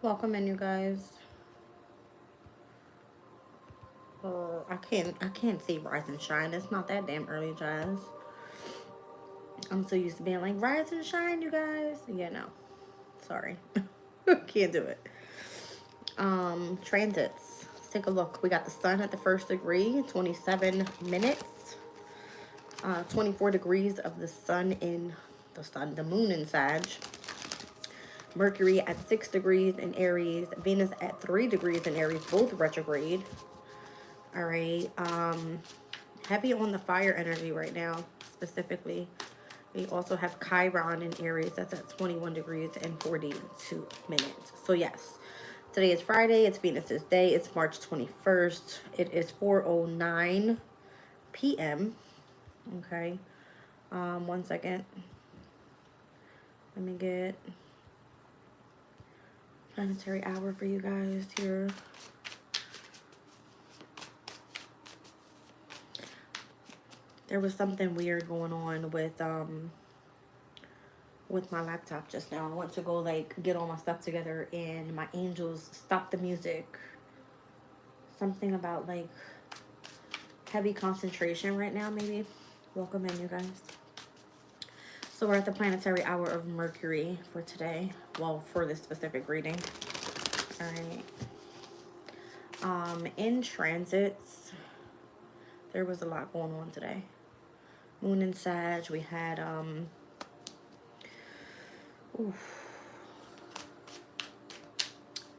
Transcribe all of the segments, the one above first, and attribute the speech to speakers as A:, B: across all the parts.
A: Welcome in, you guys. I can't see rise and shine. It's not that damn early, guys. I'm so used to being like rise and shine, you guys. Yeah, no. Sorry. Can't do it. Transits. Let's take a look. We got the sun at the first degree, 27 minutes. 24 degrees of the moon in Sag. Mercury at 6 degrees in Aries. Venus at 3 degrees in Aries, both retrograde. All right. Heavy on the fire energy right now, specifically. We also have Chiron in Aries. That's at 21 degrees and 42 minutes. So yes, today is Friday. It's Venus's day. It's March 21st. It is 4:09 p.m. Okay. 1 second. Let me get planetary hour for you guys here. There was something weird going on with my laptop just now. I went to go like get all my stuff together and my angels stopped the music. Something about like heavy concentration right now, maybe. Welcome in, you guys. So we're at the planetary hour of Mercury for today. Well, for this specific reading. All right. In transits, there was a lot going on today. Moon and Sag. We had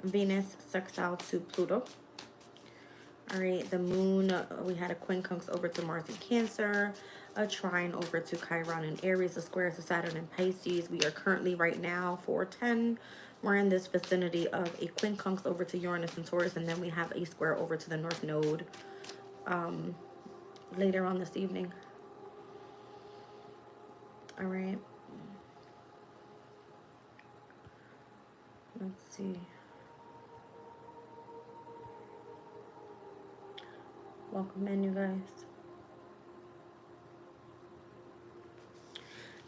A: Venus sextile to Pluto. All right, the moon, we had a quincunx over to Mars in Cancer, a trine over to Chiron in Aries, a square to Saturn in Pisces. We are currently right now 4:10. We're in this vicinity of a quincunx over to Uranus and Taurus, and then we have a square over to the North Node later on this evening. All right. Let's see. Welcome in, you guys.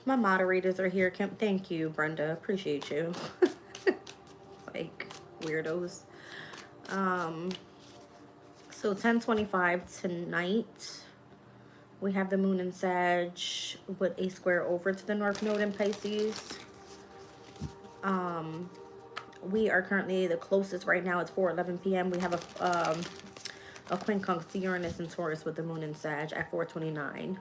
A: My moderators are here. Thank you, Brenda. Appreciate you. Like weirdos. So 10:25 tonight. We have the moon in Sag with a square over to the North Node in Pisces. We are currently the closest right now. It's 4:11 p.m. We have a quincunx to Uranus and Taurus with the moon in Sag at 4:29.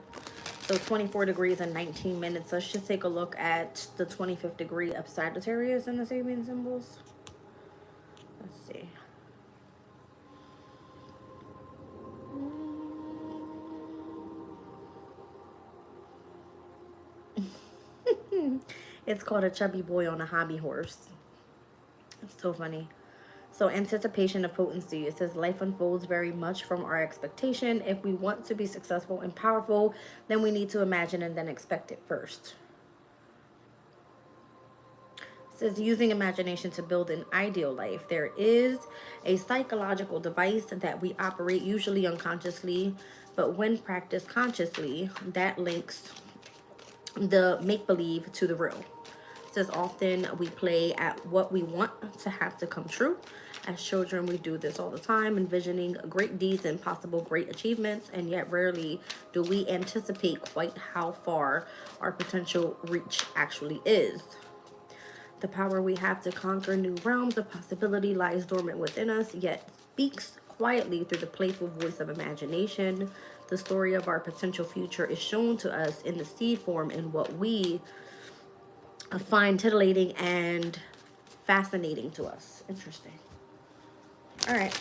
A: So 24 degrees and 19 minutes. Let's just take a look at the 25th degree of Sagittarius in the Sabian symbols. Let's see. It's called a chubby boy on a hobby horse. It's so funny. So anticipation of potency. It says life unfolds very much from our expectation. If we want to be successful and powerful, then we need to imagine and then expect it first. It says using imagination to build an ideal life. There is a psychological device that we operate usually unconsciously, but when practiced consciously, that links the make-believe to the real. It says often we play at what we want to have to come true. As children, we do this all the time, envisioning great deeds and possible great achievements, and yet rarely do we anticipate quite how far our potential reach actually is. The power we have to conquer new realms of possibility lies dormant within us, yet speaks quietly through the playful voice of imagination. The story of our potential future is shown to us in the seed form in what we find titillating and fascinating to us. Interesting. All right.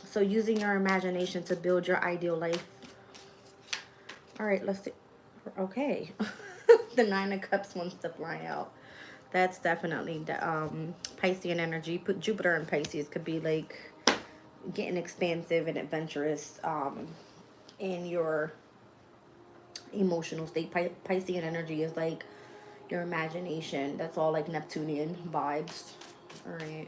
A: So using your imagination to build your ideal life. All right, let's see. Okay. The 9 of Cups wants to fly out. That's definitely the Piscean energy. Put Jupiter in Pisces could be like getting expansive and adventurous in your emotional state. Piscean energy is like your imagination. That's all like Neptunian vibes. All right.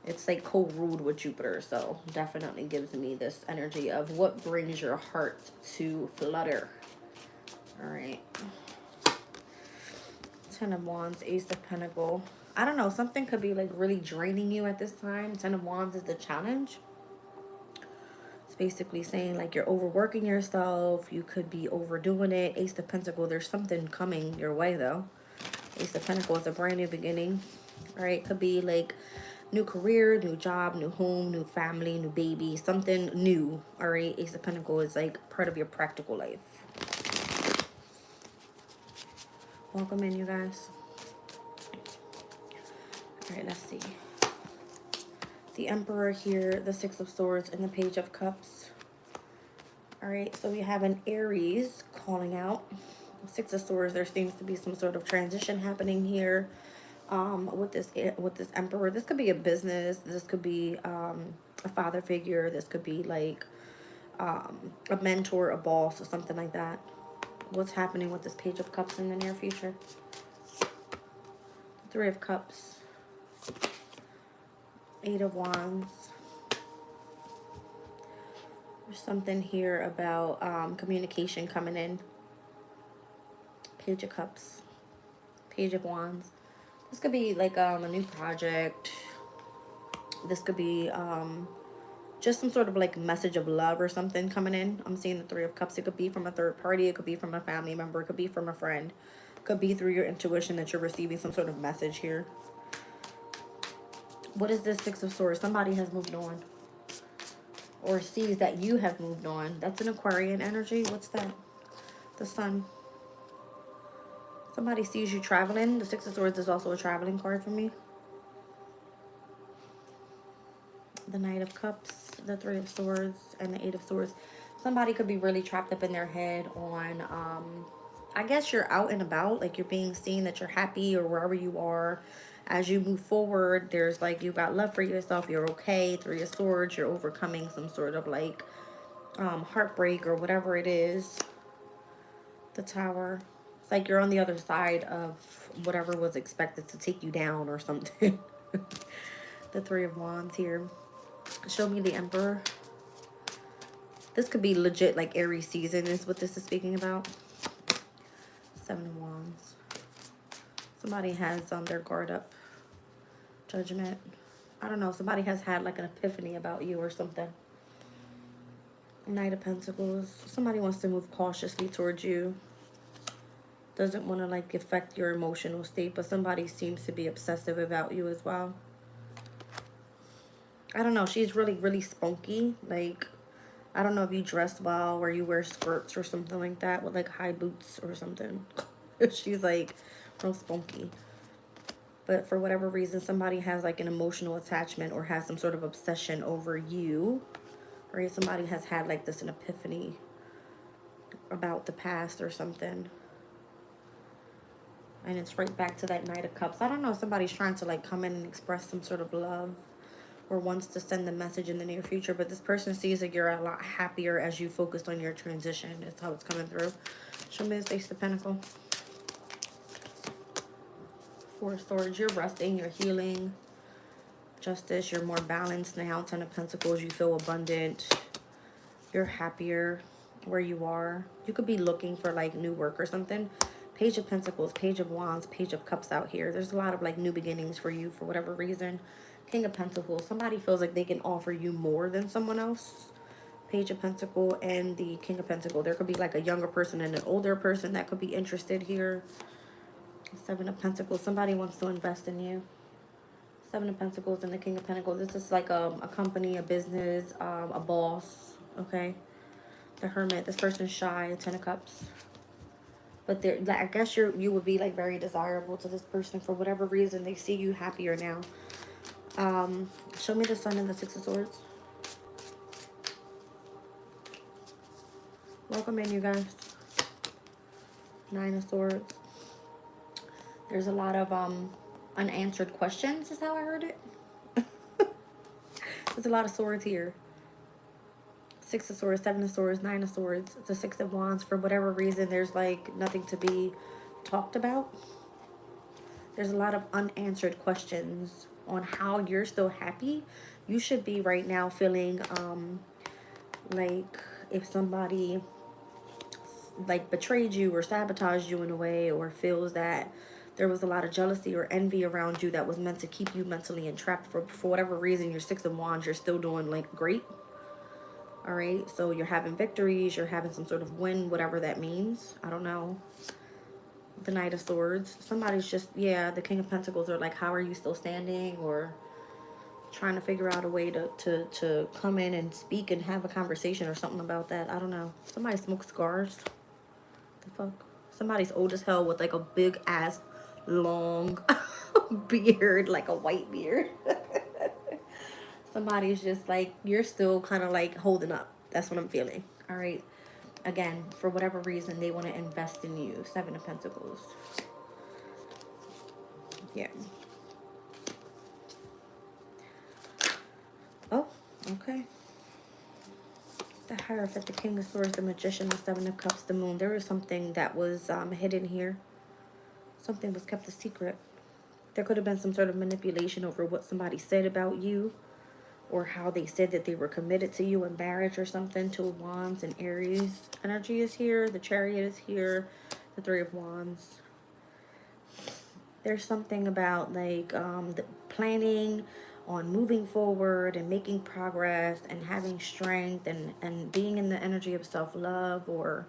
A: It's like co-ruled with Jupiter, so definitely gives me this energy of what brings your heart to flutter. All right. Ten of Wands, Ace of Pentacles. I don't know. Something could be like really draining you at this time. Ten of Wands is the challenge. It's basically saying like you're overworking yourself. You could be overdoing it. Ace of Pentacles, there's something coming your way though. Ace of Pentacles is a brand new beginning. All right, could be like new career, new job, new home, new family, new baby, something new. All right, Ace of Pentacles is like part of your practical life. Welcome in, you guys. All right, let's see. The Emperor here, the Six of Swords, and the Page of Cups. All right, so we have an Aries calling out. Six of Swords, there seems to be some sort of transition happening here with this Emperor. This could be a business. This could be a father figure. This could be like a mentor, a boss, or something like that. What's happening with this Page of Cups in the near future? Three of Cups. Eight of Wands. There's something here about communication coming in. Page of Cups. Page of Wands. This could be like a new project. This could be just some sort of like message of love or something coming in. I'm seeing the Three of Cups. It could be from a third party. It could be from a family member. It could be from a friend. It could be through your intuition that you're receiving some sort of message here. What is this Six of Swords? Somebody has moved on. Or sees that you have moved on. That's an Aquarian energy. What's that? The Sun. Somebody sees you traveling. The Six of Swords is also a traveling card for me. The Knight of Cups, the Three of Swords, and the Eight of Swords. Somebody could be really trapped up in their head on, I guess you're out and about. Like you're being seen that you're happy or wherever you are. As you move forward, there's like you got love for yourself. You're okay. Three of Swords, you're overcoming some sort of like heartbreak or whatever it is. The Tower. It's like you're on the other side of whatever was expected to take you down or something. The Three of Wands here. Show me the Emperor. This could be legit like Aries season is what this is speaking about. Seven of Wands. Somebody has their guard up. Judgment. I don't know. Somebody has had like an epiphany about you or something. Knight of Pentacles. Somebody wants to move cautiously towards you. Doesn't want to like affect your emotional state, but somebody seems to be obsessive about you as well. I don't know. She's really, really spunky. Like, I don't know if you dress well or you wear skirts or something like that with like high boots or something. She's like real spunky. But for whatever reason, somebody has like an emotional attachment or has some sort of obsession over you. Or somebody has had like this an epiphany about the past or something. And it's right back to that Knight of Cups. I don't know. Somebody's trying to like come in and express some sort of love or wants to send the message in the near future. But this person sees that you're a lot happier as you focus on your transition. That's how it's coming through. Show me this Ace of Pentacles. Four of Swords. You're resting. You're healing. Justice. You're more balanced now. Ten of Pentacles. You feel abundant. You're happier where you are. You could be looking for like new work or something. Page of Pentacles, Page of Wands, Page of Cups out here. There's a lot of like new beginnings for you for whatever reason. King of Pentacles. Somebody feels like they can offer you more than someone else. Page of Pentacles and the King of Pentacles. There could be like a younger person and an older person that could be interested here. Seven of Pentacles. Somebody wants to invest in you. Seven of Pentacles and the King of Pentacles. This is like a company, a business, a boss. Okay. The Hermit. This person's shy. Ten of Cups. But I guess you would be like very desirable to this person for whatever reason. They see you happier now. Show me the Sun and the Six of Swords. Welcome in, you guys. Nine of Swords. There's a lot of unanswered questions is how I heard it. There's a lot of swords here. Six of Swords, Seven of Swords, Nine of Swords, the Six of Wands. For whatever reason, there's like nothing to be talked about. There's a lot of unanswered questions on how you're still happy. You should be right now feeling like if somebody like betrayed you or sabotaged you in a way or feels that There was a lot of jealousy or envy around you that was meant to keep you mentally entrapped. For whatever reason, your Six of Wands, you're still doing like great. All right, so you're having victories, you're having some sort of win, whatever that means. I don't know. The Knight of Swords. Somebody's just, yeah, the King of Pentacles are like, how are you still standing? Or trying to figure out a way to come in and speak and have a conversation or something about that. I don't know. Somebody smokes cigars. The fuck? Somebody's old as hell with like a big ass long beard, like a white beard. Somebody's just like, you're still kind of like holding up. That's what I'm feeling. All right. Again, for whatever reason, they want to invest in you. Seven of Pentacles. Yeah. Oh, okay. The Hierophant, the King of Swords, the Magician, the Seven of Cups, the Moon. There was something that was hidden here. Something was kept a secret. There could have been some sort of manipulation over what somebody said about you, or how they said that they were committed to you in marriage or something. Two of Wands and Aries. Energy is here. The Chariot is here. The Three of Wands. There's something about like the planning on moving forward and making progress and having strength and being in the energy of self-love, or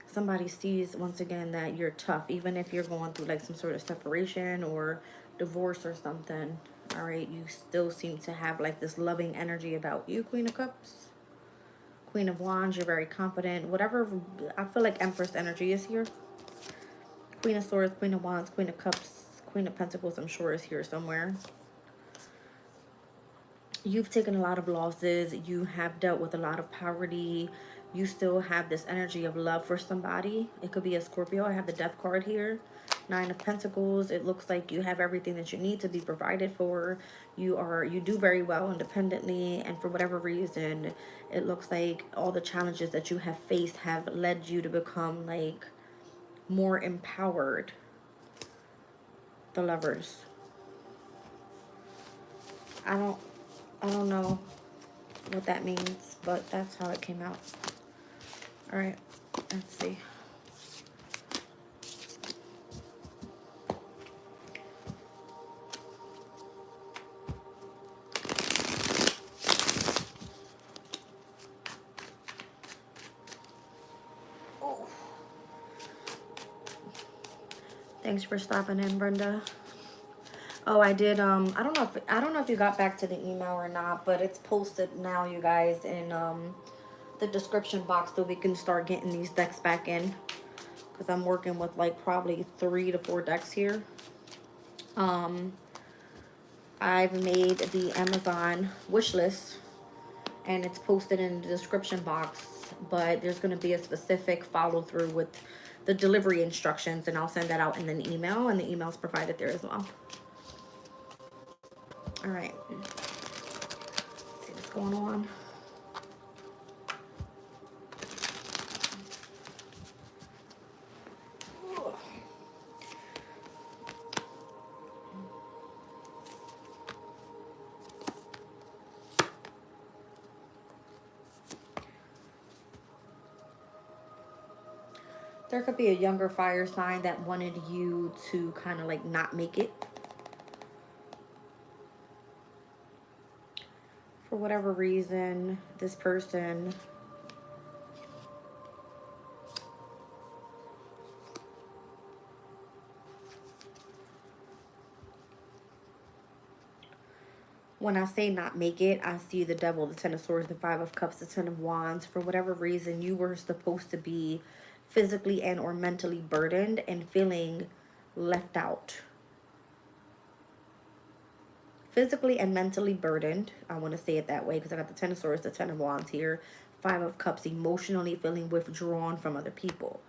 A: somebody sees once again that you're tough even if you're going through like some sort of separation or divorce or something. All right, you still seem to have like this loving energy about you. Queen of Cups, Queen of Wands, you're very confident. Whatever, I feel like Empress energy is here. Queen of Swords, Queen of Wands, Queen of Cups, Queen of Pentacles, I'm sure is here somewhere. You've taken a lot of losses. You have dealt with a lot of poverty. You still have this energy of love for somebody. It could be a Scorpio. I have the Death card here. Nine of Pentacles. It looks like you have everything that you need to be provided for. You do very well independently, and for whatever reason, it looks like all the challenges that you have faced have led you to become like more empowered. The Lovers. I don't know what that means, but that's how it came out. All right, let's see. Oh. Thanks for stopping in, Brenda. Oh, I did. I don't know if you got back to the email or not, but it's posted now, you guys, in the description box, so we can start getting these decks back in. Because I'm working with like probably 3 to 4 decks here. I've made the Amazon wish list, and it's posted in the description box. But there's going to be a specific follow through with the delivery instructions, and I'll send that out in an email, and the email's provided there as well. All right, let's see what's going on. There could be a younger fire sign that wanted you to kind of like not make it. For whatever reason, this person when I say not make it, I see the Devil, the Ten of Swords, the Five of Cups, the Ten of Wands. For whatever reason, you were supposed to be physically and or mentally burdened and feeling left out. Physically and mentally burdened. I want to say it that way because I got the Ten of Swords, the Ten of Wands here. Five of Cups, emotionally feeling withdrawn from other people.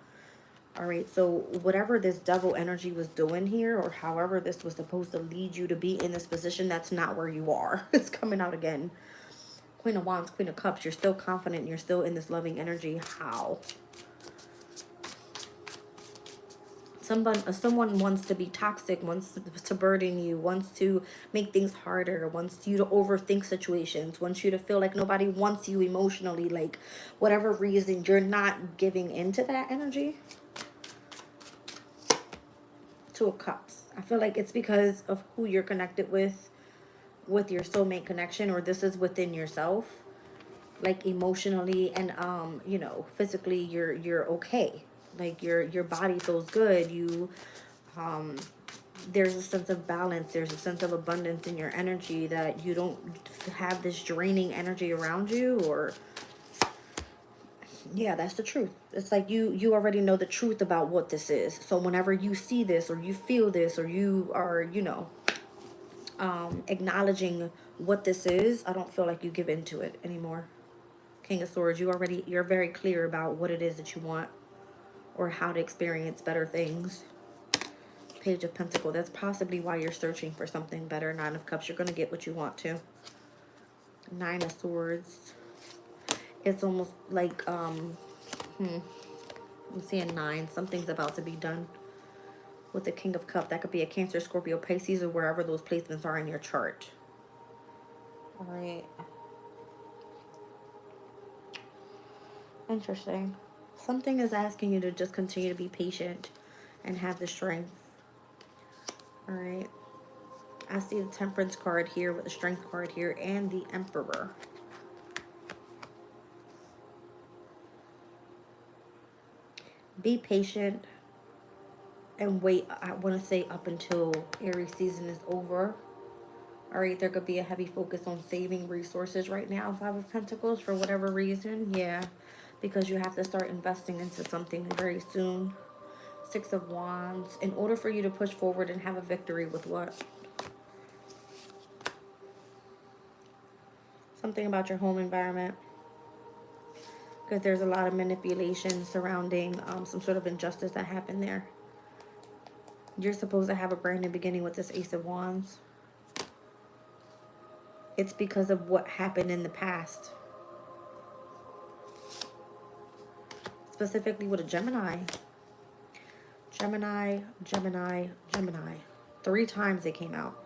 A: All right, so whatever this devil energy was doing here, or however this was supposed to lead you to be in this position, that's not where you are. It's coming out again. Queen of Wands, Queen of Cups, you're still confident, you're still in this loving energy. How? Someone wants to be toxic, wants to burden you, wants to make things harder, wants you to overthink situations, wants you to feel like nobody wants you emotionally, like whatever reason, you're not giving into that energy. Two of Cups. I feel like it's because of who you're connected with your soulmate connection, or this is within yourself, like emotionally and you know, physically you're okay. Like your body feels good. You there's a sense of balance, there's a sense of abundance in your energy, that you don't have this draining energy around you. Or yeah, that's the truth. It's like you already know the truth about what this is. So whenever you see this or you feel this or you are, you know, acknowledging what this is, I don't feel like you give into it anymore. King of Swords, you're very clear about what it is that you want or how to experience better things. Page of Pentacles, that's possibly why you're searching for something better. Nine of Cups, you're going to get what you want to. Nine of Swords, it's almost like I'm seeing nine, something's about to be done with the King of Cups. That could be a Cancer, Scorpio, Pisces, or wherever those placements are in your chart. All right. Interesting. Something is asking you to just continue to be patient and have the strength. All right. I see the Temperance card here with the Strength card here and the Emperor. Be patient and wait. I want to say up until Aries season is over. All right, there could be a heavy focus on saving resources right now. Five of Pentacles, for whatever reason. Yeah, because you have to start investing into something very soon. Six of Wands. In order for you to push forward and have a victory with what? Something about your home environment. Because there's a lot of manipulation surrounding some sort of injustice that happened there. You're supposed to have a brand new beginning with this Ace of Wands. It's because of what happened in the past. Specifically with a Gemini. Gemini, Gemini, Gemini. 3 times they came out.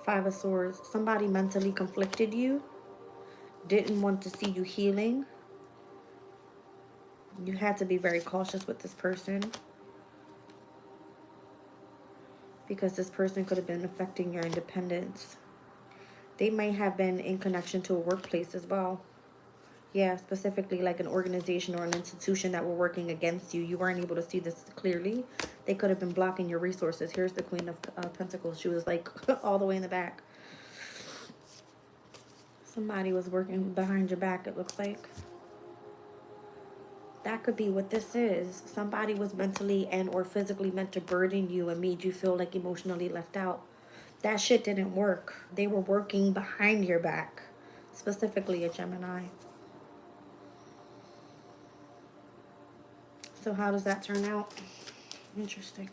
A: Five of Swords. Somebody mentally conflicted you. Didn't want to see you healing. You had to be very cautious with this person. Because this person could have been affecting your independence. They may have been in connection to a workplace as well. Yeah, specifically like an organization or an institution that were working against you. You weren't able to see this clearly. They could have been blocking your resources. Here's the Queen of Pentacles. She was like all the way in the back. Somebody was working behind your back, it looks like. That could be what this is. Somebody was mentally and or physically meant to burden you and made you feel like emotionally left out. That shit didn't work. They were working behind your back. Specifically a Gemini. So how does that turn out? Interesting.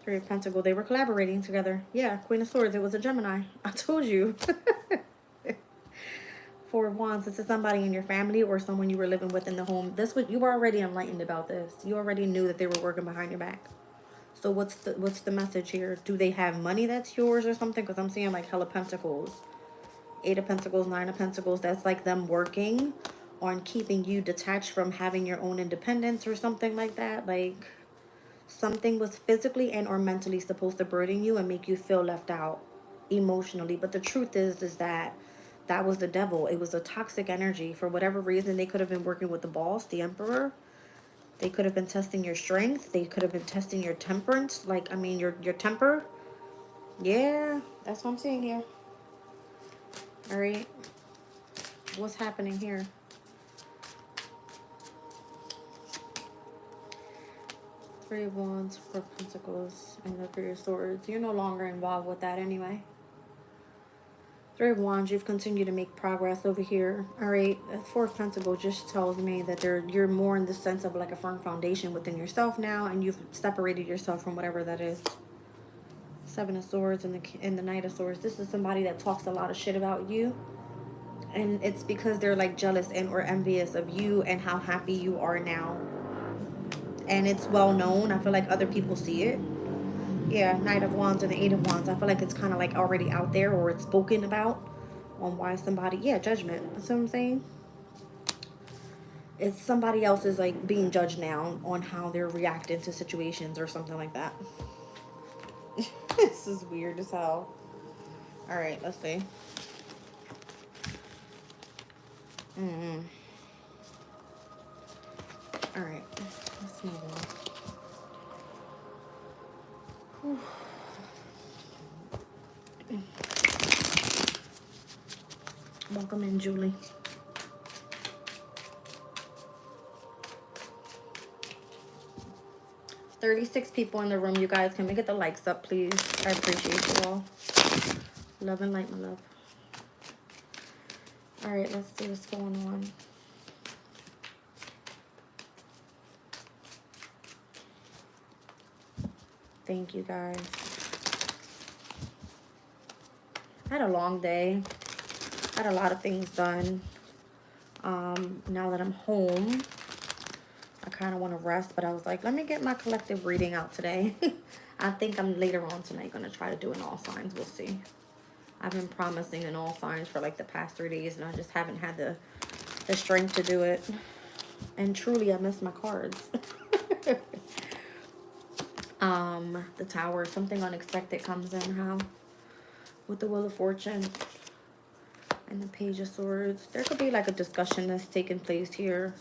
A: Three of Pentacles. They were collaborating together. Yeah, Queen of Swords. It was a Gemini. I told you. Four of Wands. This is somebody in your family or someone you were living with in the home. You were already enlightened about this. You already knew that they were working behind your back. So what's the message here? Do they have money that's yours or something? Because I'm seeing like hella Pentacles. Eight of Pentacles, Nine of Pentacles. That's like them working on keeping you detached from having your own independence or something like that. Like something was physically and or mentally supposed to burden you and make you feel left out emotionally. But the truth is that was the devil. It was a toxic energy. For whatever reason, they could have been working with the boss, the Emperor. They could have been testing your strength. They could have been testing your temperance. Like, I mean, your temper. Yeah, that's what I'm seeing here. All right. What's happening here? Three of Wands, Four of Pentacles, and the Three of Swords. You're no longer involved with that anyway. Three of Wands, you've continued to make progress over here. All right. Four of Pentacles just tells me that you're more in the sense of like a firm foundation within yourself now, and you've separated yourself from whatever that is. Seven of Swords and the Knight of Swords. This is somebody that talks a lot of shit about you. And it's because they're like jealous and or envious of you and how happy you are now. And it's well known. I feel like other people see it. Yeah, Knight of Wands and the Eight of Wands. I feel like it's kind of like already out there or it's spoken about on why somebody... Yeah, judgment. That's what I'm saying. It's somebody else is like being judged now on how they're reacting to situations or something like that. This is weird as hell. All right, let's see. All right, let's move on. Welcome in, Julie. 36 people in the room, you guys. Can we get the likes up, please? I appreciate you all. Love and light, my love. All right, let's see what's going on. Thank you, guys. I had a long day. I had a lot of things done. Now that I'm home, I kind of want to rest, but I was like, let me get my collective reading out today. I think I'm later on tonight going to try to do an all signs. We'll see. I've been promising an all signs for like the past 3 days, and I just haven't had the strength to do it. And truly, I miss my cards. The Tower, something unexpected comes in. How? With the Wheel of Fortune and the Page of Swords. There could be like a discussion that's taking place here.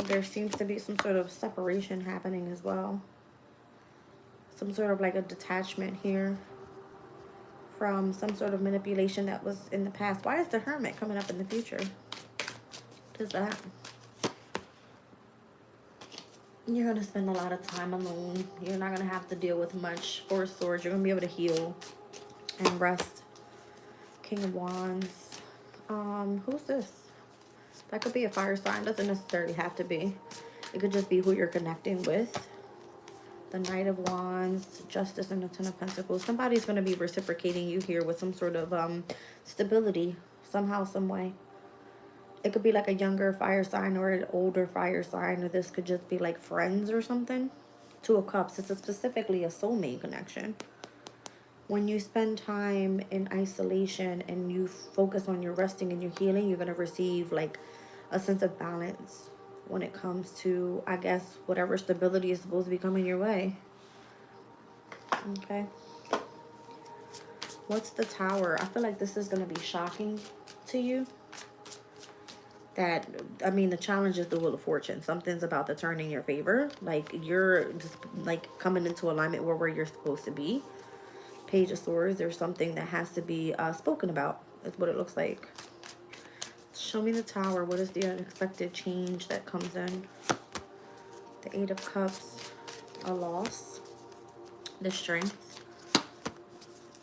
A: There seems to be some sort of separation happening as well. Some sort of like a detachment here from some sort of manipulation that was in the past. Why is the Hermit coming up in the future? What is that? You're going to spend a lot of time alone. You're not going to have to deal with much. Four of Swords. You're going to be able to heal and rest. King of Wands. Who's this? That could be a fire sign. Doesn't necessarily have to be. It could just be who you're connecting with. The Knight of Wands, Justice, and the Ten of Pentacles. Somebody's going to be reciprocating you here with some sort of stability, somehow, some way. It could be like a younger fire sign or an older fire sign, or this could just be like friends or something. Two of Cups. This is specifically a soulmate connection. When you spend time in isolation and you focus on your resting and your healing, you're going to receive like a sense of balance when it comes to, I guess, whatever stability is supposed to be coming your way. Okay. What's the Tower? I feel like this is going to be shocking to you. That, I mean, the challenge is the Wheel of Fortune. Something's about to turn in your favor. Like, you're just, like, coming into alignment where you're supposed to be. Page of Swords. There's something that has to be spoken about. Is what it looks like. Show me the Tower. What is the unexpected change that comes in? The Eight of Cups. A loss. The Strength.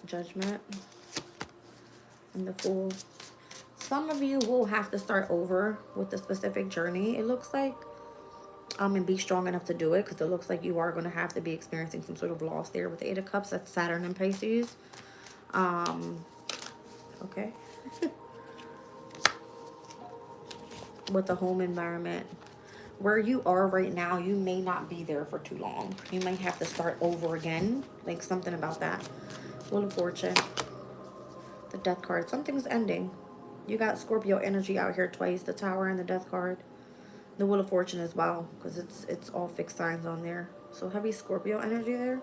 A: Judgment. And the Fool. Some of you will have to start over with the specific journey, it looks like. And be strong enough to do it, because it looks like you are going to have to be experiencing some sort of loss there with the Eight of Cups. That's Saturn and Pisces. Okay. With the home environment. Where you are right now, you may not be there for too long. You might have to start over again. Like something about that. Wheel of Fortune. The Death card. Something's ending. You got Scorpio energy out here twice. The Tower and the Death card. The Wheel of Fortune as well. Because it's all fixed signs on there. So heavy Scorpio energy there.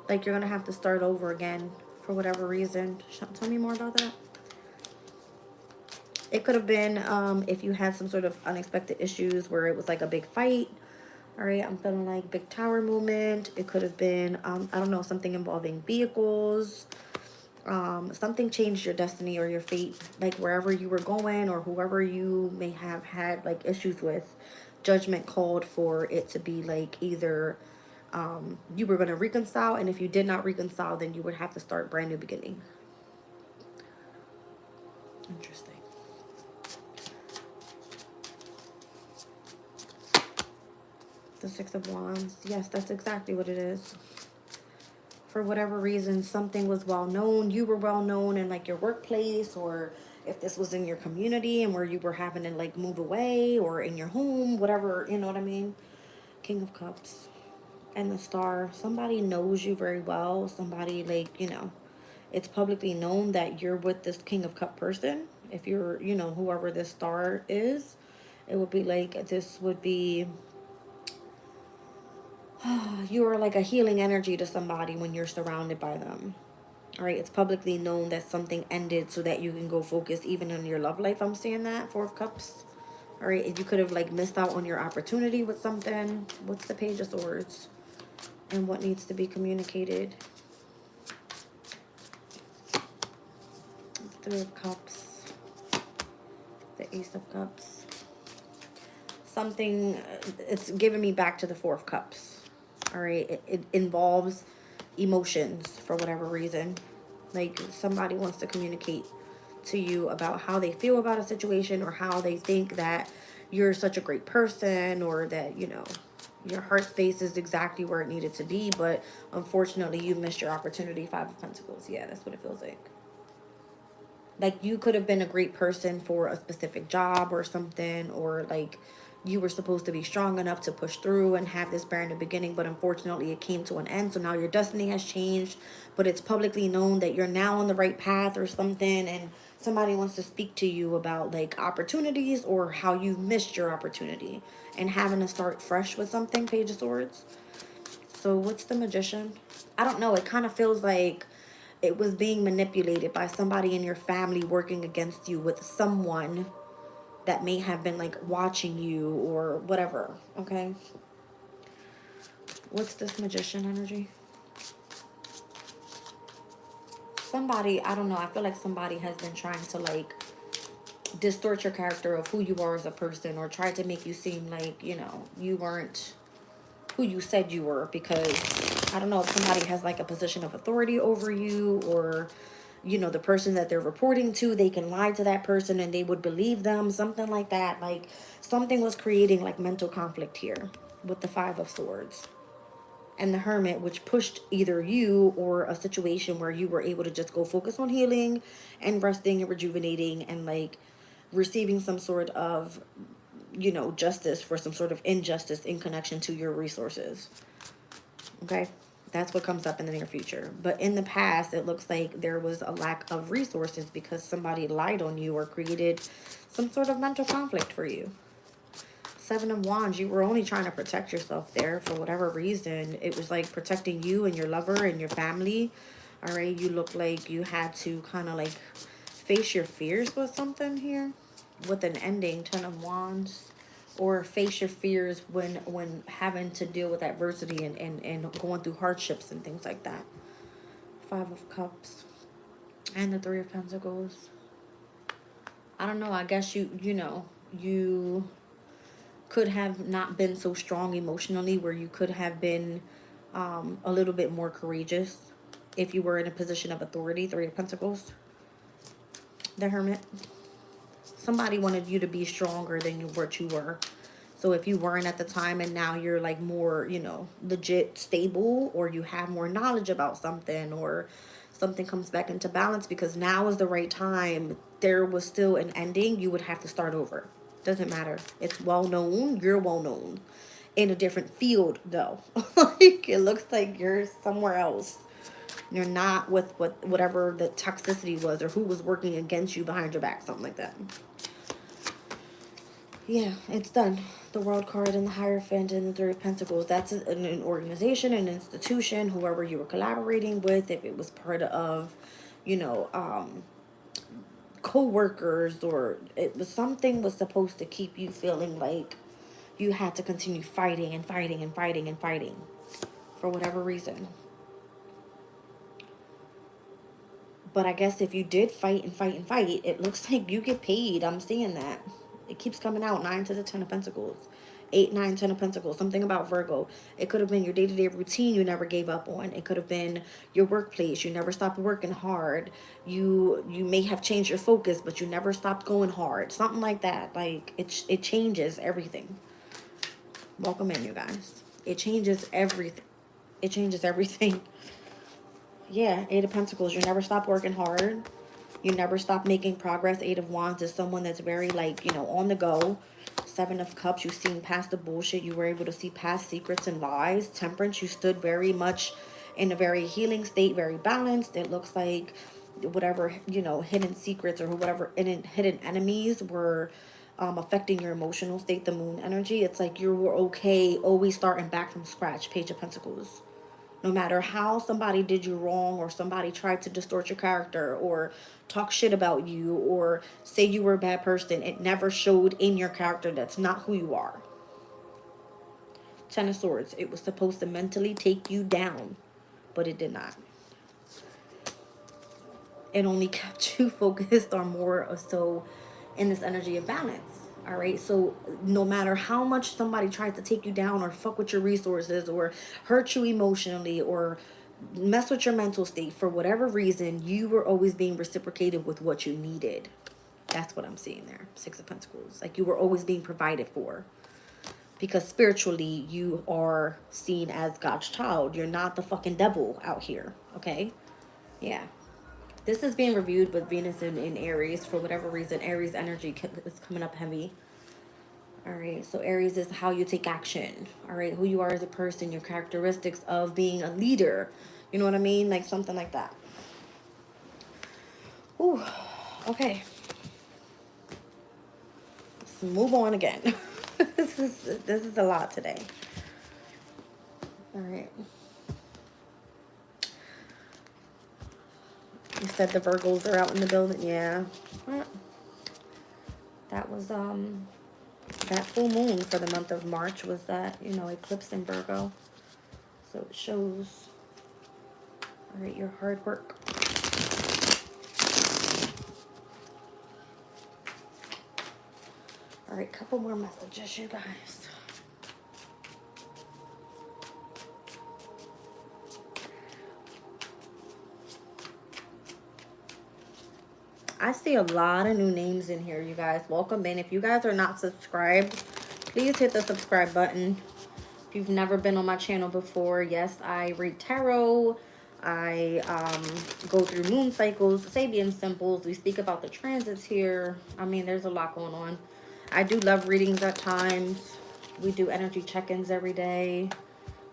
A: Like you're going to have to start over again. For whatever reason. Tell me more about that. It could have been if you had some sort of unexpected issues where it was like a big fight. All right, I'm feeling like big tower movement. It could have been, I don't know, something involving vehicles. Something changed your destiny or your fate. Like wherever you were going or whoever you may have had like issues with. Judgment called for it to be like either you were going to reconcile. And if you did not reconcile, then you would have to start brand new beginning. Interesting. The Six of Wands. Yes, that's exactly what it is. For whatever reason, something was well known. You were well known in like your workplace, or if this was in your community and where you were having to like move away, or in your home, whatever, you know what I mean? King of Cups and the Star. Somebody knows you very well. Somebody like, you know, it's publicly known that you're with this King of Cup person. If you're, you know, whoever this star is, it would be like, this would be, you are like a healing energy to somebody when you're surrounded by them. All right, it's publicly known that something ended so that you can go focus even on your love life. I'm seeing that, Four of Cups. All right, you could have like missed out on your opportunity with something. What's the Page of Swords? And what needs to be communicated? Three of Cups. The Ace of Cups. Something, it's giving me back to the Four of Cups. All right, it involves emotions for whatever reason. Like somebody wants to communicate to you about how they feel about a situation, or how they think that you're such a great person, or that, you know, your heart space is exactly where it needed to be, but unfortunately you missed your opportunity. Five of Pentacles. Yeah, that's what it feels like. Like you could have been a great person for a specific job or something, or like you were supposed to be strong enough to push through and have this bear in the beginning, but unfortunately it came to an end. So now your destiny has changed, but it's publicly known that you're now on the right path or something, and somebody wants to speak to you about like opportunities, or how you missed your opportunity and having to start fresh with something. Page of Swords. So what's the Magician? I don't know. It kind of feels like it was being manipulated by somebody in your family working against you with someone that may have been like watching you or whatever. Okay. What's this Magician energy? Somebody, I don't know. I feel like somebody has been trying to like distort your character of who you are as a person, or try to make you seem like, you know, you weren't who you said you were, because I don't know if somebody has like a position of authority over you, or you know, the person that they're reporting to, they can lie to that person and they would believe them, something like that. Like something was creating like mental conflict here with the Five of Swords and the Hermit, which pushed either you or a situation where you were able to just go focus on healing and resting and rejuvenating and like receiving some sort of, you know, justice for some sort of injustice in connection to your resources. Okay, that's what comes up in the near future. But in the past, it looks like there was a lack of resources because somebody lied on you or created some sort of mental conflict for you. Seven of Wands, you were only trying to protect yourself there for whatever reason. It was like protecting you and your lover and your family. All right, you look like you had to kind of like face your fears with something here with an ending. Ten of Wands. Or face your fears when having to deal with adversity and going through hardships and things like that. Five of Cups and the Three of Pentacles. I don't know. I guess you know, you could have not been so strong emotionally, where you could have been a little bit more courageous if you were in a position of authority. Three of Pentacles. The Hermit. Somebody wanted you to be stronger than what you were. So if you weren't at the time and now you're like more, you know, legit stable, or you have more knowledge about something, or something comes back into balance because now is the right time, there was still an ending, you would have to start over. Doesn't matter. It's well known. You're well known in a different field though. Like it looks like you're somewhere else. You're not with whatever the toxicity was, or who was working against you behind your back, something like that. Yeah, it's done. The World card and the Hierophant and the Three of Pentacles. That's an organization, an institution, whoever you were collaborating with, if it was part of, you know, co-workers, or it was something was supposed to keep you feeling like you had to continue fighting and fighting and fighting and fighting for whatever reason. But I guess if you did fight and fight and fight, it looks like you get paid. I'm seeing that. It keeps coming out. 9 to the 10 of Pentacles. 8, 9, 10 of Pentacles. Something about Virgo. It could have been your day-to-day routine you never gave up on. It could have been your workplace. You never stopped working hard. You may have changed your focus, but you never stopped going hard. Something like that. Like, it changes everything. Welcome in, you guys. It changes everything. It changes everything. Yeah, 8 of Pentacles. You never stop working hard. You never stop making progress. 8 of Wands is someone that's very, like, you know, on the go. 7 of Cups, you've seen past the bullshit. You were able to see past secrets and lies. Temperance, you stood very much in a very healing state, very balanced. It looks like whatever, you know, hidden secrets or whatever hidden enemies were affecting your emotional state, the moon energy. It's like you were okay always starting back from scratch, Page of Pentacles. No matter how somebody did you wrong, or somebody tried to distort your character or talk shit about you or say you were a bad person, it never showed in your character. That's not who you are. Ten of Swords. It was supposed to mentally take you down, but it did not. It only kept you focused on more or so in this energy of balance. All right, so no matter how much somebody tries to take you down or fuck with your resources or hurt you emotionally or mess with your mental state, for whatever reason, you were always being reciprocated with what you needed. That's what I'm seeing there. Six of Pentacles. Like you were always being provided for. Because spiritually, you are seen as God's child. You're not the fucking devil out here. Okay? Yeah. This is being reviewed with Venus in Aries. For whatever reason, Aries energy is coming up heavy. All right, so Aries is how you take action. All right, who you are as a person, your characteristics of being a leader. You know what I mean? Like something like that. Ooh, okay. Let's move on again. This is a lot today. All right. You said the Virgos are out in the building. Yeah. That was that full moon for the month of March was that, you know, eclipse in Virgo. So it shows, all right, your hard work. All right, couple more messages, you guys. I see a lot of new names in here, you guys. Welcome in. If you guys are not subscribed, please hit the subscribe button. If you've never been on my channel before, yes, I read tarot. I go through moon cycles, Sabian symbols. We speak about the transits here. I mean, there's a lot going on. I do love readings at times. We do energy check-ins every day.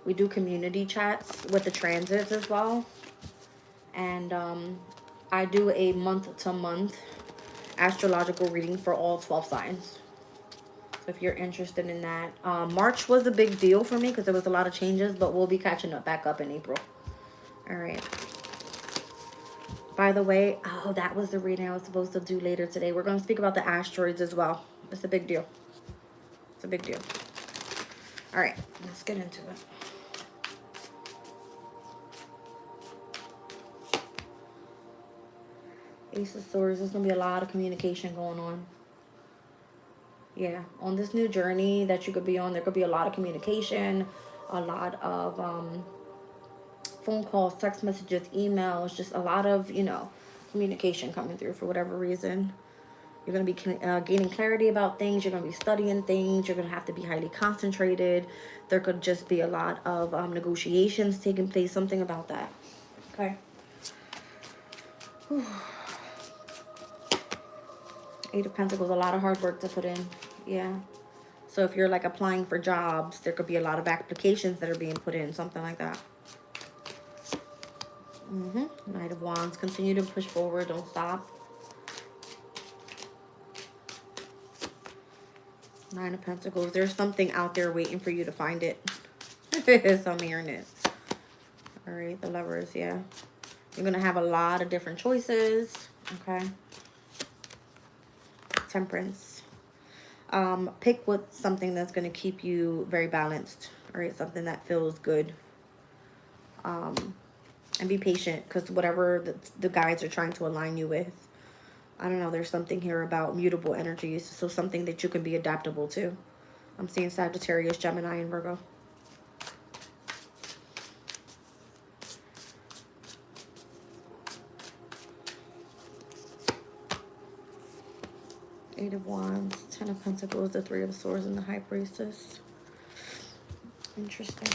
A: We do community chats with the transits as well. And I do a month-to-month astrological reading for all 12 signs. So if you're interested in that. March was a big deal for me because there was a lot of changes, but we'll be catching up back up in April. All right. By the way, oh, that was the reading I was supposed to do later today. We're going to speak about the asteroids as well. It's a big deal. It's a big deal. All right, let's get into it. Ace of Swords, there's going to be a lot of communication going on. Yeah, on this new journey that you could be on, there could be a lot of communication, a lot of phone calls, text messages, emails, just a lot of, you know, communication coming through for whatever reason. You're going to be gaining clarity about things. You're going to be studying things. You're going to have to be highly concentrated. There could just be a lot of negotiations taking place, something about that. Okay. Whew. Eight of Pentacles, a lot of hard work to put in. Yeah. So if you're like applying for jobs, there could be a lot of applications that are being put in, something like that. Knight of Wands, continue to push forward, don't stop. Nine of Pentacles, there's something out there waiting for you to find it. So I'm hearing it. All right, the Lovers, yeah. You're going to have a lot of different choices, okay? Temperance. Pick what something that's going to keep you very balanced, all right? Something that feels good. And be patient, because whatever the guides are trying to align you with, I don't know, there's something here about mutable energies, so something that you can be adaptable to. I'm seeing Sagittarius, Gemini, and Virgo. Eight of Wands, Ten of Pentacles, the Three of Swords, and the High Priestess. Interesting.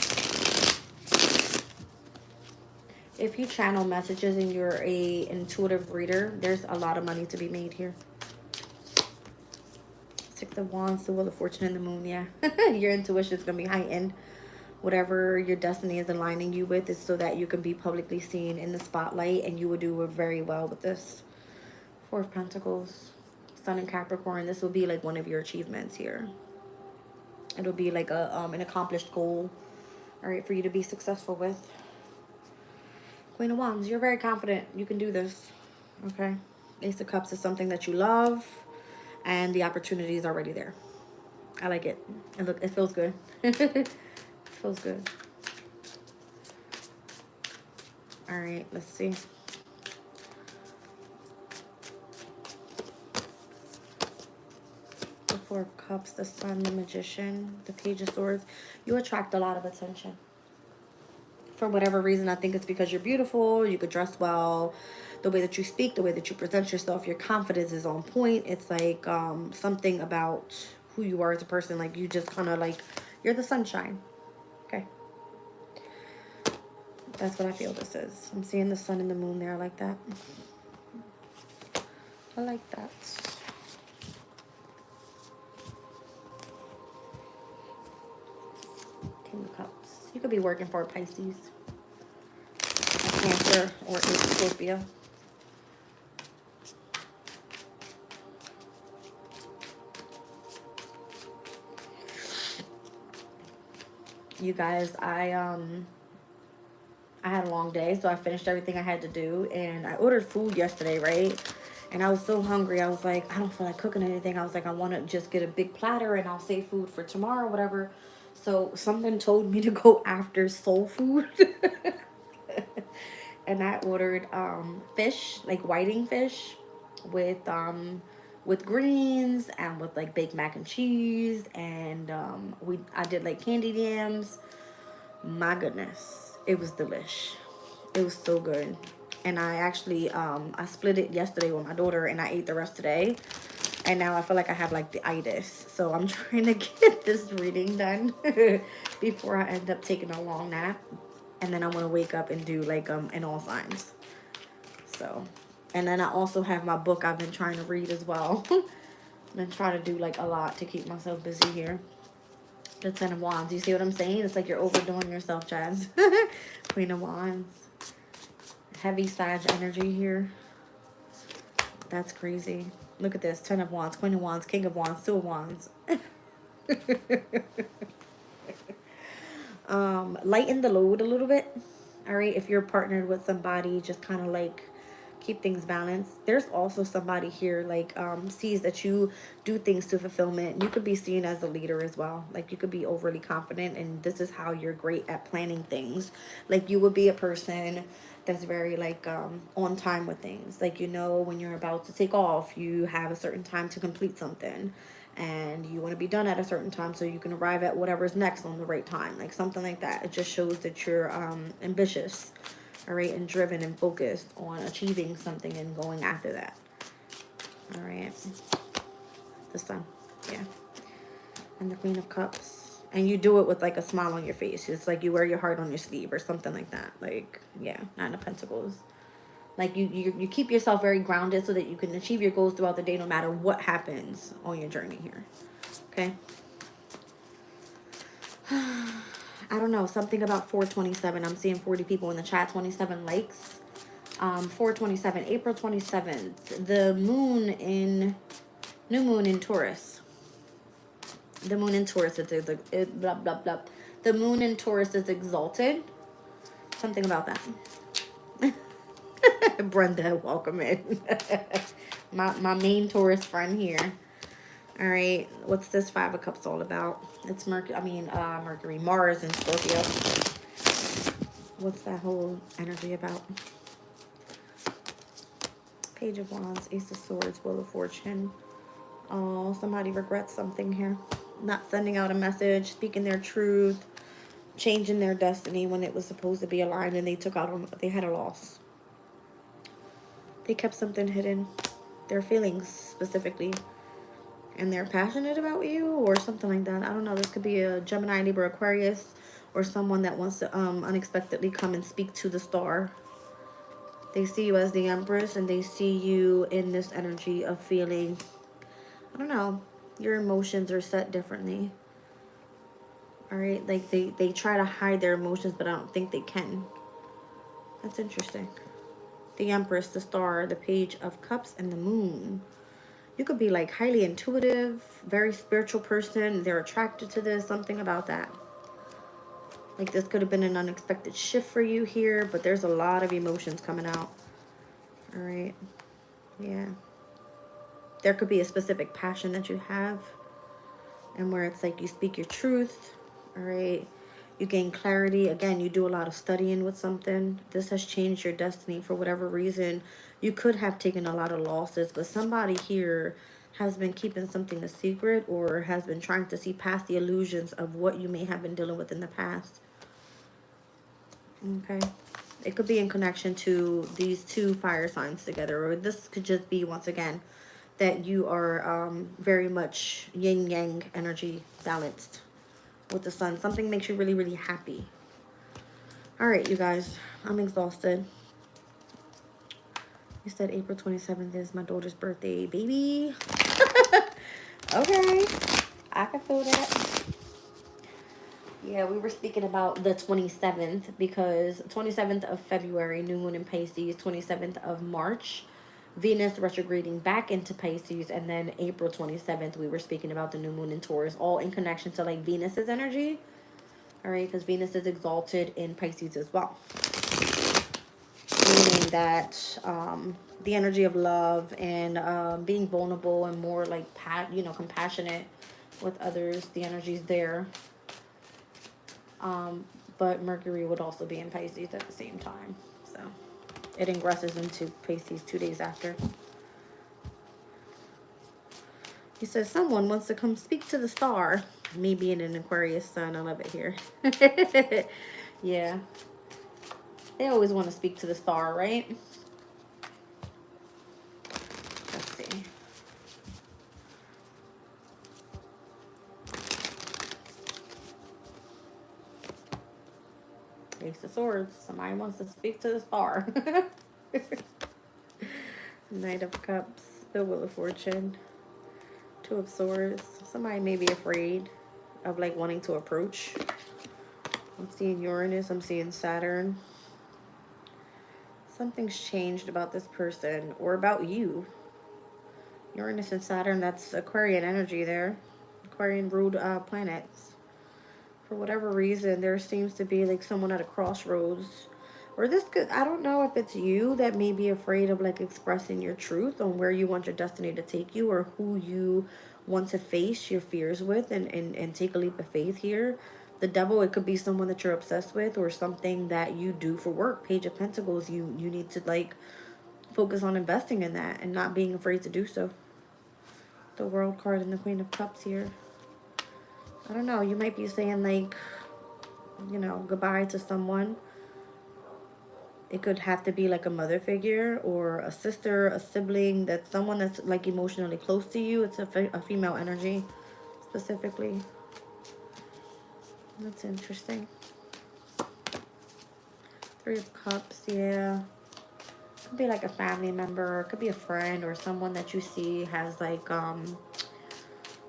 A: If you channel messages and you're a intuitive reader, there's a lot of money to be made here. Six of Wands, the Wheel of Fortune, and the Moon, yeah. Your intuition is going to be heightened. Whatever your destiny is aligning you with is so that you can be publicly seen in the spotlight, and you will do very well with this. Four of Pentacles, Sun in Capricorn. This will be like one of your achievements here. It'll be like an accomplished goal, all right, for you to be successful with. Queen of Wands, you're very confident. You can do this, okay? Ace of Cups is something that you love, and the opportunity is already there. I like it. And look, it feels good. It feels good. All right, let's see. The Four of Cups, the Sun, the Magician, the Page of Swords. You attract a lot of attention. For whatever reason, I think it's because you're beautiful, you could dress well, the way that you speak, the way that you present yourself, your confidence is on point. It's like something about who you are as a person. Like you just kind of like, you're the sunshine. Okay. That's what I feel this is. I'm seeing the sun and the moon there. I like that. I like that. King of Cups. You could be working for a Pisces, a Cancer, or a Scorpio. You guys, I had a long day, so I finished everything I had to do, and I ordered food yesterday, right? And I was so hungry. I was like, I don't feel like cooking anything. I was like, I want to just get a big platter and I'll save food for tomorrow, whatever. So something told me to go after soul food. And I ordered fish, like whiting fish with greens and with like baked mac and cheese, and I did like candied yams. My goodness, it was delish. It was so good. And I actually I split it yesterday with my daughter, and I ate the rest today. And now I feel like I have like the itis. So I'm trying to get this reading done before I end up taking a long nap. And then I want to wake up and do like in all signs. So, and then I also have my book I've been trying to read as well. I've been trying to do like a lot to keep myself busy here. The Ten of Wands. You see what I'm saying? It's like you're overdoing yourself, Chaz. Queen of Wands. Heavy Sag energy here. That's crazy. Look at this. 10 of Wands, Queen of Wands, King of Wands, Two of Wands. Lighten the load a little bit. All right. If you're partnered with somebody, just kind of like keep things balanced. There's also somebody here like sees that you do things to fulfillment. You could be seen as a leader as well. Like you could be overly confident, and this is how you're great at planning things. Like you would be a person that's very like on time with things. Like, you know, when you're about to take off, you have a certain time to complete something, and you want to be done at a certain time so you can arrive at whatever's next on the right time, like something like that. It just shows that you're ambitious, all right, and driven and focused on achieving something and going after that. All right, the Sun, yeah, and the Queen of Cups. And you do it with like a smile on your face. It's like you wear your heart on your sleeve or something like that. Like, yeah, Nine of Pentacles. Like you keep yourself very grounded so that you can achieve your goals throughout the day no matter what happens on your journey here. Okay. I don't know. Something about 427. I'm seeing 40 people in the chat. 27 likes. 427. April 27th. The moon in... New moon in Taurus. The moon in Taurus is... blah, blah, blah. The moon in Taurus is exalted. Something about that. Brenda, welcome in. my main Taurus friend here. All right, what's this Five of Cups all about? It's Mercury, Mars, and Scorpio. What's that whole energy about? Page of Wands, Ace of Swords, Wheel of Fortune. Oh, somebody regrets something here. Not sending out a message, speaking their truth, changing their destiny when it was supposed to be aligned, and they had a loss. They kept something hidden, their feelings specifically, and they're passionate about you or something like that. I don't know. This could be a Gemini, Libra, Aquarius, or someone that wants to unexpectedly come and speak to the star. They see you as the Empress, and they see you in this energy of feeling, I don't know, your emotions are set differently. All right, like they try to hide their emotions, but I don't think they can. That's interesting. The Empress, the Star, the Page of Cups, and the Moon. You could be like highly intuitive, very spiritual person. They're attracted to this, something about that. Like this could have been an unexpected shift for you here, but there's a lot of emotions coming out. All right. Yeah. There could be a specific passion that you have, and where it's like you speak your truth. All right. You gain clarity. Again, you do a lot of studying with something. This has changed your destiny for whatever reason. You could have taken a lot of losses, but somebody here has been keeping something a secret, or has been trying to see past the illusions of what you may have been dealing with in the past. Okay. It could be in connection to these two fire signs together, or this could just be, once again, that you are very much yin-yang energy balanced with the sun. Something makes you really, really happy. All right, you guys, I'm exhausted. You said April 27th is my daughter's birthday, baby. Okay, I can feel that. Yeah, we were speaking about the 27th because 27th of February, new moon in Pisces, 27th of March, Venus retrograding back into Pisces, and then April 27th, we were speaking about the new moon in Taurus, all in connection to like Venus's energy. All right, because Venus is exalted in Pisces as well. Meaning that the energy of love and being vulnerable and more like, compassionate with others, the energy's there. But Mercury would also be in Pisces at the same time. So it ingresses into Pisces 2 days after. He says, someone wants to come speak to the star. Me being an Aquarius sun, I love it here. Yeah. They always want to speak to the star, right? Let's see. Ace of Swords. Somebody wants to speak to the star. Knight of Cups. The Wheel of Fortune. Two of Swords. Somebody may be afraid of like wanting to approach. I'm seeing Uranus. I'm seeing Saturn. Something's changed about this person or about you. Uranus and Saturn, that's Aquarian energy there. Aquarian ruled planets. For whatever reason, there seems to be like someone at a crossroads. Or this could, I don't know if it's you that may be afraid of like expressing your truth on where you want your destiny to take you, or who you want to face your fears with and take a leap of faith here. The Devil, it could be someone that you're obsessed with or something that you do for work. Page of Pentacles, you need to like focus on investing in that and not being afraid to do so. The World card and the Queen of Cups here. I don't know, you might be saying like, goodbye to someone. It could have to be like a mother figure or a sister, a sibling, that's someone that's like emotionally close to you. It's a female energy specifically. That's interesting. Three of Cups, yeah. Could be like a family member, it could be a friend or someone that you see has like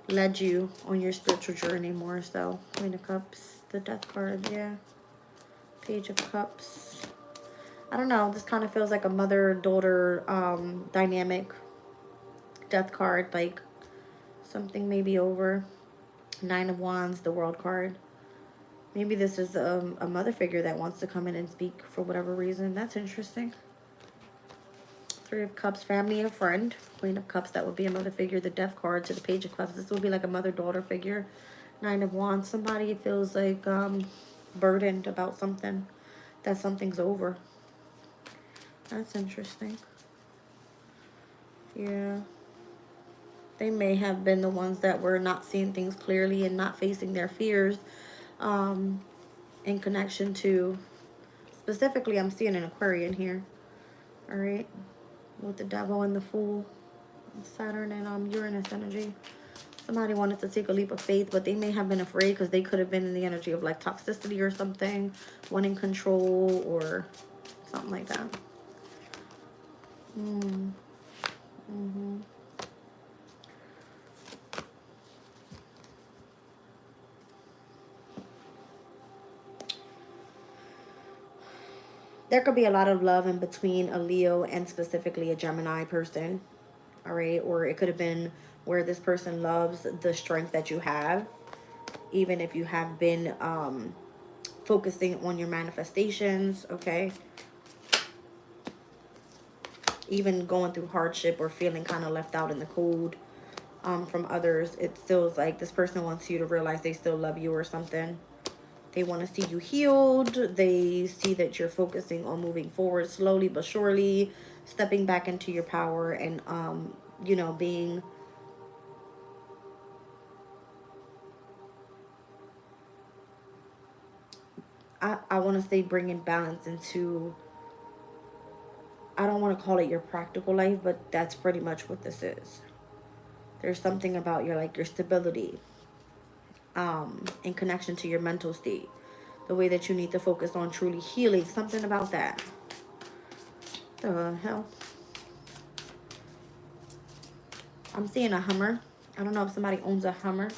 A: led you on your spiritual journey more so. Queen of Cups, the Death card, yeah. Page of Cups. I don't know, this kind of feels like a mother-daughter dynamic. Death card, like something may be over. Nine of Wands, the World card. Maybe this is a mother figure that wants to come in and speak for whatever reason. That's interesting. Three of Cups, family and friend. Queen of Cups, that would be a mother figure. The Death card to the Page of Cups. This would be like a mother-daughter figure. Nine of Wands, somebody feels like burdened about something. That something's over. That's interesting. Yeah. They may have been the ones that were not seeing things clearly and not facing their fears in connection to, specifically, I'm seeing an Aquarian here. All right. With the Devil and the Fool. Saturn and Uranus energy. Somebody wanted to take a leap of faith, but they may have been afraid because they could have been in the energy of like toxicity or something, wanting control or something like that. Mm-hmm. There could be a lot of love in between a Leo and specifically a Gemini person. All right. Or it could have been where this person loves the strength that you have. Even if you have been focusing on your manifestations. Okay. Even going through hardship or feeling kind of left out in the cold from others. It feels like this person wants you to realize they still love you or something. They want to see you healed. They see that you're focusing on moving forward slowly but surely, stepping back into your power and, you know, being I want to say bringing balance into, I don't want to call it your practical life, but that's pretty much what this is. There's something about your, like, your stability in connection to your mental state. The way that you need to focus on truly healing. Something about that. The hell? I'm seeing a Hummer. I don't know if somebody owns a Hummer.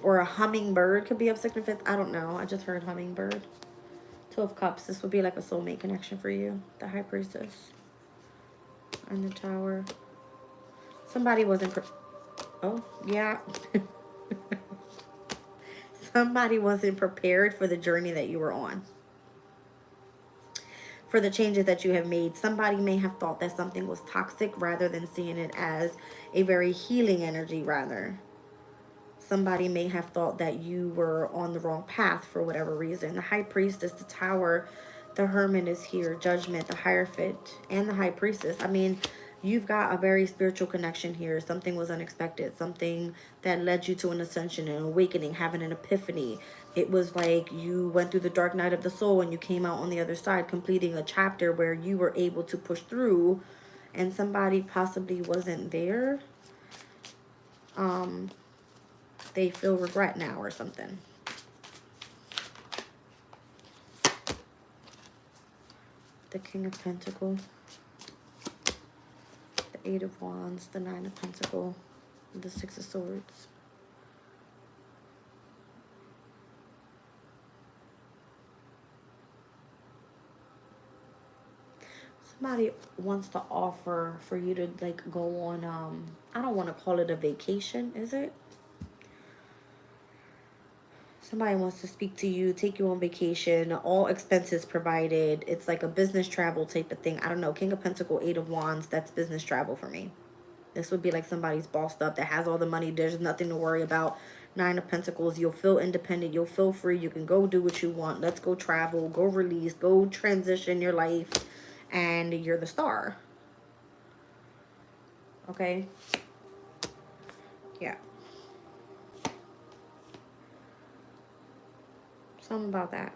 A: Or a hummingbird could be of significance. I don't know. I just heard hummingbird. Two of Cups. This would be like a soulmate connection for you. The High Priestess. And the Tower. Somebody wasn't... Oh, yeah. Somebody wasn't prepared for the journey that you were on. For the changes that you have made. Somebody may have thought that something was toxic rather than seeing it as a very healing energy rather. Somebody may have thought that you were on the wrong path for whatever reason. The High Priestess, the Tower, the Hermit is here, Judgment, the Hierophant, and the High Priestess. I mean, you've got a very spiritual connection here. Something was unexpected. Something that led you to an ascension, an awakening, having an epiphany. It was like you went through the dark night of the soul and you came out on the other side, completing a chapter where you were able to push through and somebody possibly wasn't there. They feel regret now or something. The King of Pentacles, the Eight of Wands, the Nine of Pentacles, the Six of Swords. Somebody wants to offer for you to like go on, I don't want to call it a vacation, is it? Somebody wants to speak to you, take you on vacation, all expenses provided. It's like a business travel type of thing. I don't know. King of Pentacles, Eight of Wands, that's business travel for me. This would be like somebody's bossed up that has all the money. There's nothing to worry about. Nine of Pentacles, you'll feel independent. You'll feel free. You can go do what you want. Let's go travel, go release, go transition your life. And you're the star. Okay? Yeah. Something about that.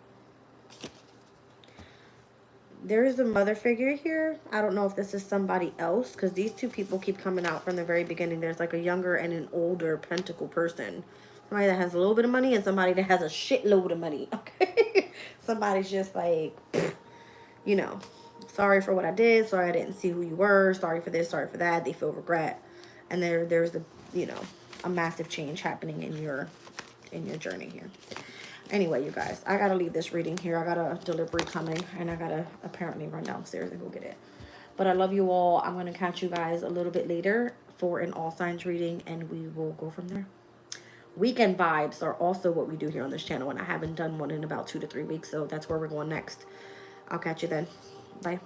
A: There is a mother figure here. I don't know if this is somebody else because these two people keep coming out from the very beginning. There's like a younger and an older pentacle person. Somebody that has a little bit of money and somebody that has a shitload of money. Okay? Somebody's just like, you know, sorry for what I did. Sorry I didn't see who you were. Sorry for this. Sorry for that. They feel regret. And there's a, you know, a massive change happening in your journey here. Anyway, you guys, I gotta leave this reading here. I got a delivery coming and I gotta apparently run downstairs and go get it. But I love you all. I'm gonna catch you guys a little bit later for an all signs reading and we will go from there. Weekend vibes are also what we do here on this channel, and I haven't done one in about 2 to 3 weeks, so that's where we're going next. I'll catch you then. Bye.